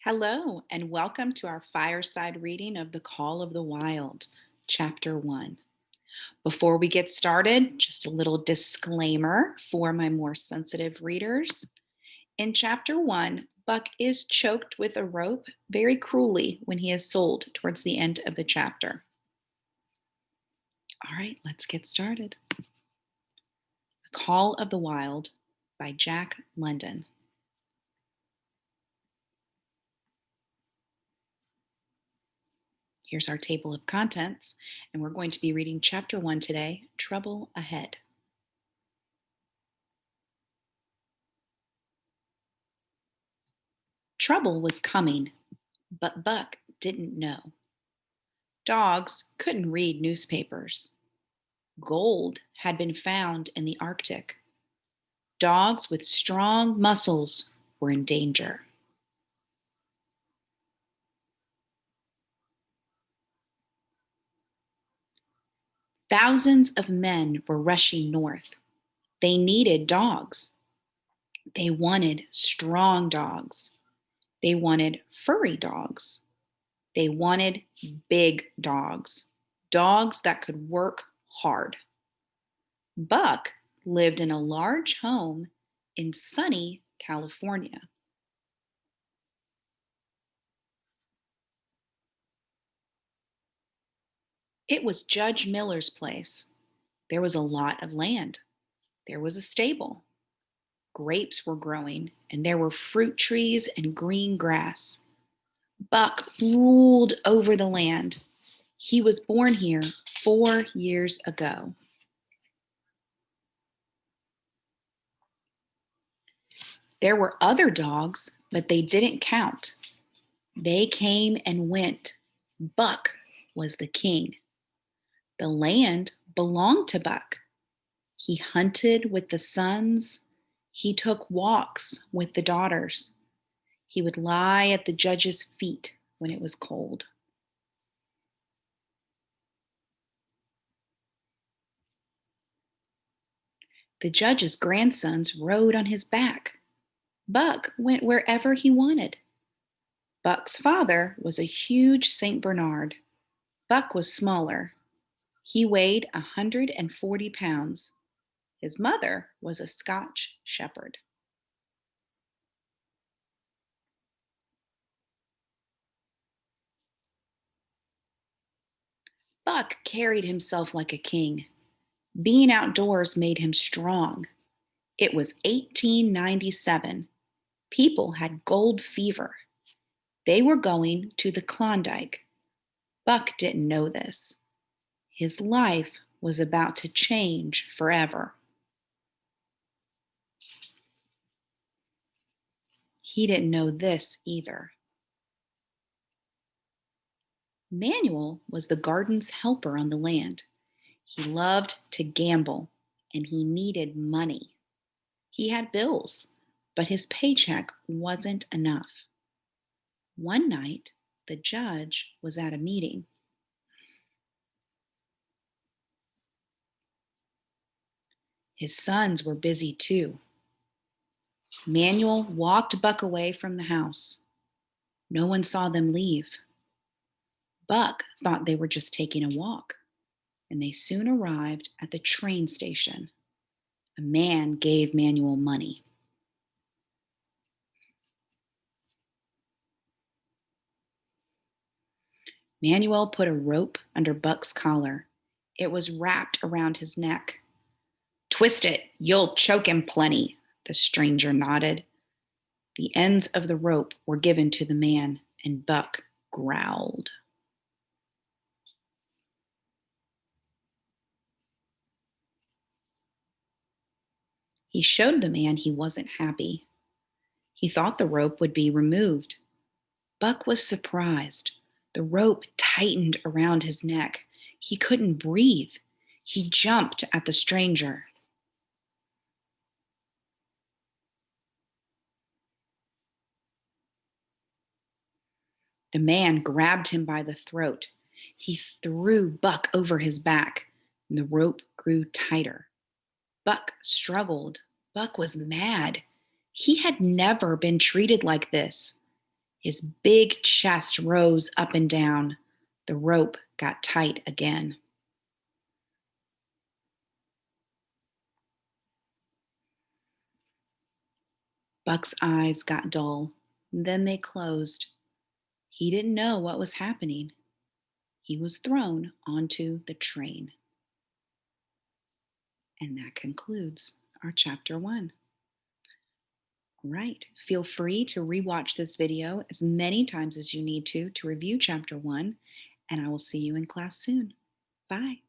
Hello, and welcome to our fireside reading of The Call of the Wild, Chapter 1. Before we get started, just a little disclaimer for my more sensitive readers. In Chapter 1, Buck is choked with a rope very cruelly when he is sold towards the end of the chapter. All right, let's get started. The Call of the Wild by Jack London. Here's our table of contents, and we're going to be reading Chapter 1 today, Trouble Ahead. Trouble was coming, but Buck didn't know. Dogs couldn't read newspapers. Gold had been found in the Arctic. Dogs with strong muscles were in danger. Thousands of men were rushing north. They needed dogs. They wanted strong dogs. They wanted furry dogs. They wanted big dogs, dogs that could work hard. Buck lived in a large home in sunny California. It was Judge Miller's place. There was a lot of land. There was a stable. Grapes were growing, and there were fruit trees and green grass. Buck ruled over the land. He was born here 4 years ago. There were other dogs, but they didn't count. They came and went. Buck was the king. The land belonged to Buck. He hunted with the sons. He took walks with the daughters. He would lie at the judge's feet when it was cold. The judge's grandsons rode on his back. Buck went wherever he wanted. Buck's father was a huge St. Bernard. Buck was smaller. He weighed 140 pounds. His mother was a Scotch shepherd. Buck carried himself like a king. Being outdoors made him strong. It was 1897. People had gold fever. They were going to the Klondike. Buck didn't know this. His life was about to change forever. He didn't know this either. Manuel was the garden's helper on the land. He loved to gamble and he needed money. He had bills, but his paycheck wasn't enough. One night, the judge was at a meeting. His sons were busy too. Manuel walked Buck away from the house. No one saw them leave. Buck thought they were just taking a walk, and they soon arrived at the train station. A man gave Manuel money. Manuel put a rope under Buck's collar. It was wrapped around his neck. Twist it, you'll choke him plenty, the stranger nodded. The ends of the rope were given to the man, and Buck growled. He showed the man he wasn't happy. He thought the rope would be removed. Buck was surprised. The rope tightened around his neck. He couldn't breathe. He jumped at the stranger. The man grabbed him by the throat. He threw Buck over his back, and the rope grew tighter. Buck struggled. Buck was mad. He had never been treated like this. His big chest rose up and down. The rope got tight again. Buck's eyes got dull. Then they closed. He didn't know what was happening. He was thrown onto the train. And that concludes our chapter 1. Right. Feel free to rewatch this video as many times as you need to review chapter 1, and I will see you in class soon. Bye.